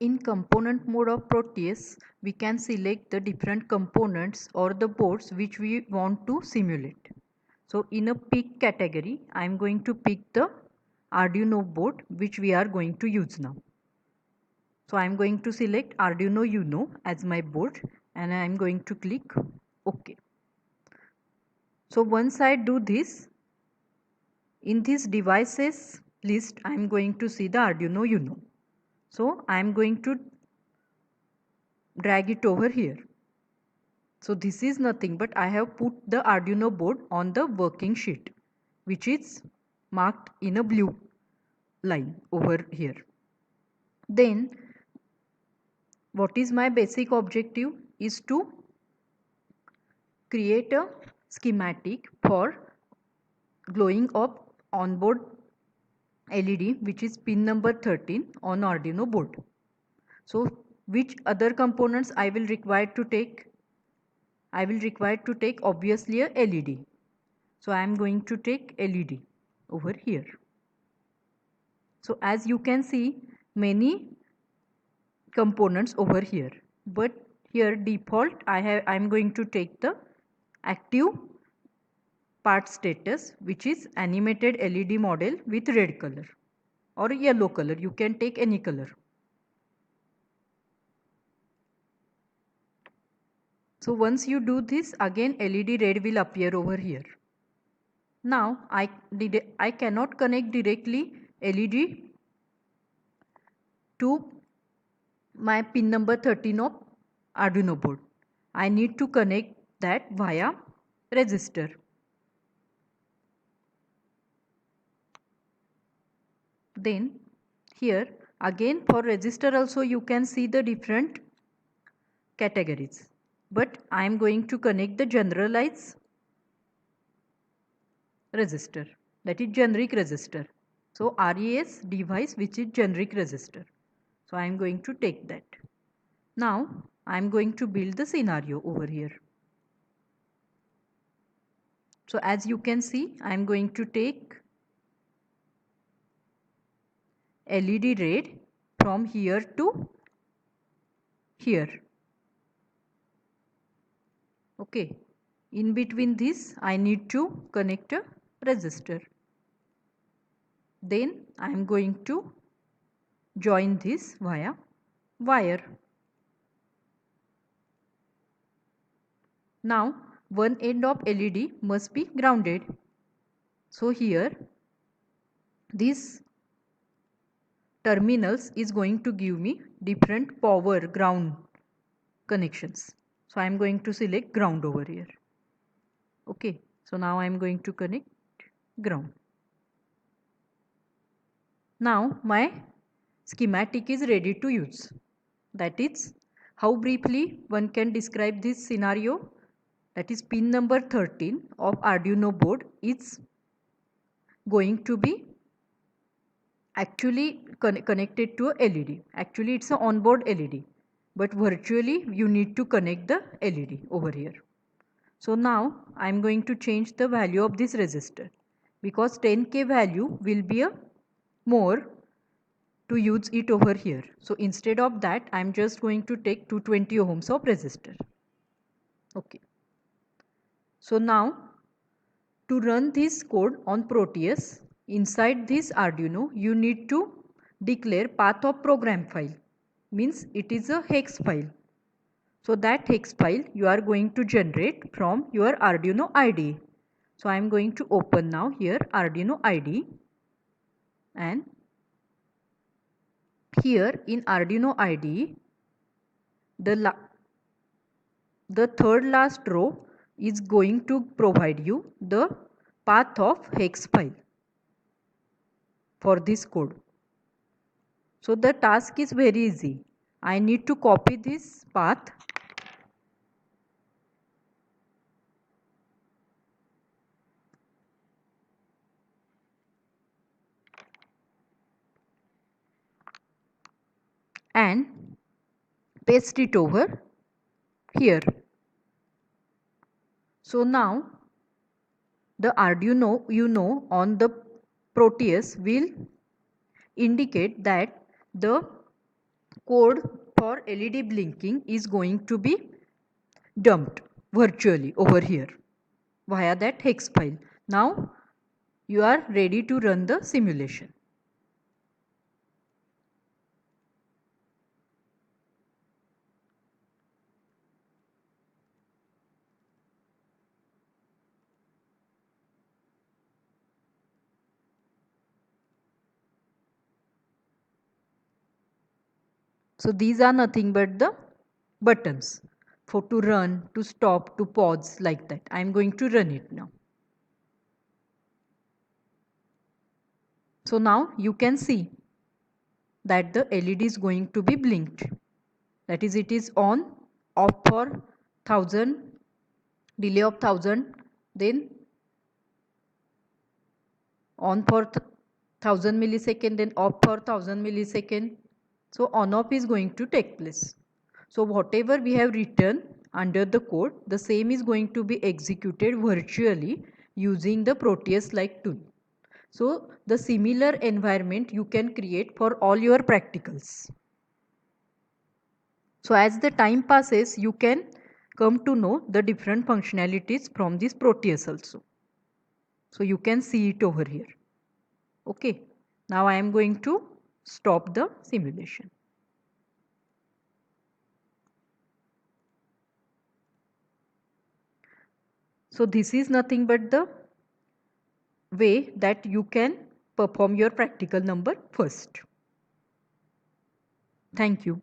In component mode of Proteus, we can select the different components or the boards which we want to simulate. So in a pick category, I am going to pick the Arduino board which we are going to use now. So I am going to select Arduino Uno as my board and I am going to click OK. So once I do this, in this devices list, I am going to see the Arduino Uno. So I am going to drag it over here. So this is nothing but I have put the Arduino board on the working sheet, which is marked in a blue line over here. Then what is my basic objective is to create a schematic for glowing up onboard LED, which is pin number 13 on Arduino board. So which other components I will require to take? I will require to take obviously a LED. So I am going to take LED over here. So as you can see, many components over here, but here default I'm going to take the active part status, which is animated LED model with red color or yellow color. You can take any color. So once you do this, again LED red will appear over here. Now I cannot connect directly LED to my pin number 13 of Arduino board. I need to connect that via resistor. Then here again for resistor also you can see the different categories, but I am going to connect the generalized resistor, that is generic resistor. So RES device which is generic resistor. So I am going to take that. Now I am going to build the scenario over here. So as you can see, I am going to take LED red from here to here. Okay. In between this, I need to connect a resistor. Then I am going to join this via wire. Now one end of LED must be grounded. So here this terminals is going to give me different power ground connections. So I am going to select ground over here. Okay, so now I am going to connect ground. Now my schematic is ready to use. That is how briefly one can describe this scenario. That is pin number 13 of Arduino board is going to be actually connected to a LED. Actually it's an onboard LED, but virtually you need to connect the LED over here. So now I am going to change the value of this resistor because 10K value will be a more to use it over here. So instead of that I am just going to take 220 ohms of resistor. Okay. So now to run this code on Proteus, inside this Arduino you need to declare path of program file, means it is a hex file. So that hex file you are going to generate from your Arduino IDE. So I am going to open now here Arduino IDE, and here in Arduino IDE the third last row is going to provide you the path of hex file for this code. So the task is very easy. I need to copy this path and paste it over here. So now the Arduino Uno on the Proteus will indicate that the code for LED blinking is going to be dumped virtually over here via that hex file. Now you are ready to run the simulation. So these are nothing but the buttons for to run, to stop, to pause, like that. I am going to run it now. So now you can see that the LED is going to be blinked. That is, it is on, off for 1000, delay of 1000, then on for 1000 millisecond, then off for 1000 millisecond. So on off is going to take place. So whatever we have written under the code, the same is going to be executed virtually using the Proteus-like tool. So the similar environment you can create for all your practicals. So as the time passes, you can come to know the different functionalities from this Proteus also. So you can see it over here. Okay. Now I am going to stop the simulation. So this is nothing but the way that you can perform your practical number first. Thank you.